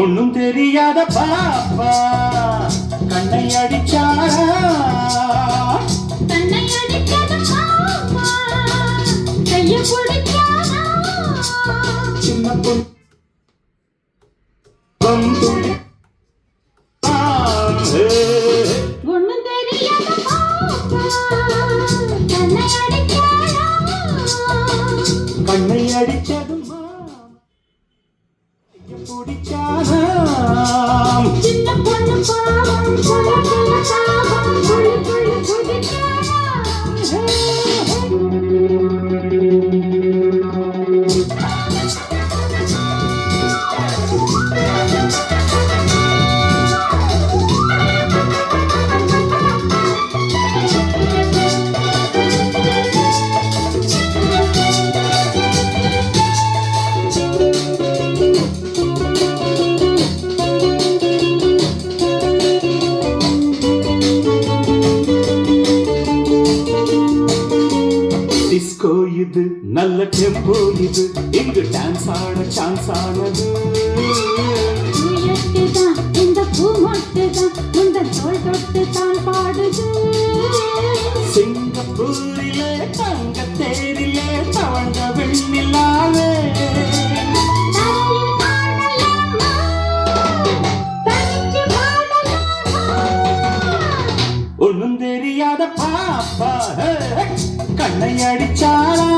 ஒண்ணும் தெரியாத பாப்பா கண்ணை அடிச்சாரா கண்ணை அடிச்சது பாப்பா கைய பிடிச்சாரா சின்ன பொண்ணு ஒண்ணும் தெரியாத பாப்பா கண்ணை அடிச்சாரா கண்ணை அடிச்சதும் பிடிச்சாராம் சின்ன பொண்ணு பாவம் சொல்ல சொல்ல தாவம் துளி துளி குதிச்சாரா டிஸ்கோ இது நல்ல டெம்போ இது இங்கு டான்ஸ் ஆட சான்ஸ் ஆனது உயர்த்துதான் இந்த பூ மொட்டுதான் இந்த தோள் தொட்டு தான் பாடுது சிங்கப்பூரிலே தங்க தேரிலே தவழ்ந்த வெண்ணிலாவே தரையில் ஆடலாமா தனிச்சு பாடலாமா ஒண்ணும் தெரியாத பாப்பா கண்ணை அடிச்சாரா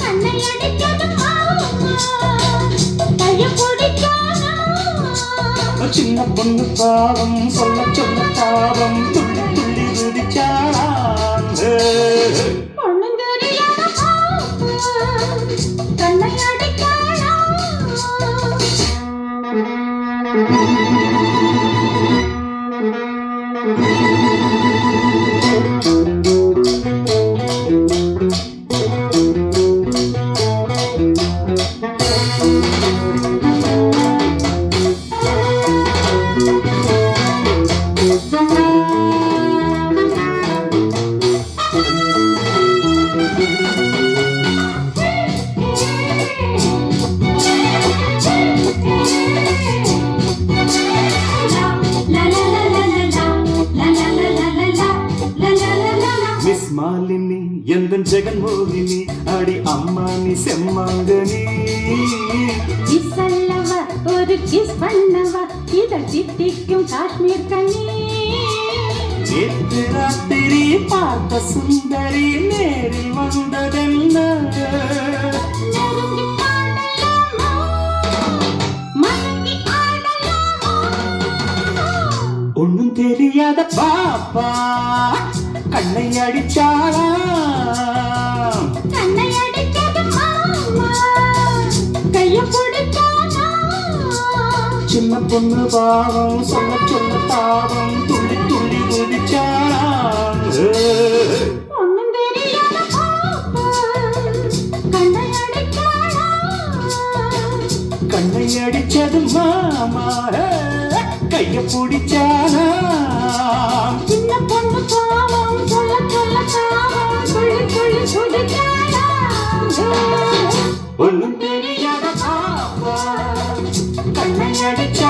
கண்ணை அடிச்சது மாமா கைய பிடிச்சாரா சின்ன பொண்ணு பாவம் சொல்ல சொல்ல பாவம் துள்ளி துள்ளி குதிச்சாரா ஒண்ணும் தெரியாத பாப்பா கண்ணை அடிச்சாரா மிஸ் மாலினி எந்த ஜெகன்மோகினி அடி அம்மா நீ செம்மாங்கனி கிஸ்ஸல்லவ ஒரு கிஸ் பண்ணவ இத சித்திக்கும் காஷ்மீர் கண்ணி நேற்று ராத்திரி பார்த்த சுந்தரி நேரில் வந்ததென்ன நெருங்கி பாடலாமா மயங்கி ஆடலாமா ஒண்ணும் தெரியாத பாப்பா கண்ணை அடிச்சாரா கண்ணை அடிச்சது மாமா கைய பிடிச்சாரா சின்ன பொண்ணு பாவம் சொல்ல சொல்ல பாவம் துள்ளி துள்ளி குதிச்சாரா ஒண்ணும் தெரியாத பாப்பா கண்ணை அடிச்சாரா கண்ணை அடிச்சது மாமா கைய பிடிச்சாரா சின்ன பொண்ணு பாவம் சொல்ல சொல்ல தாவம் துள்ளி துள்ளி குதிச்சாரா ஒண்ணும் தெரியாத பாப்பா கண்ணை அடிச்சா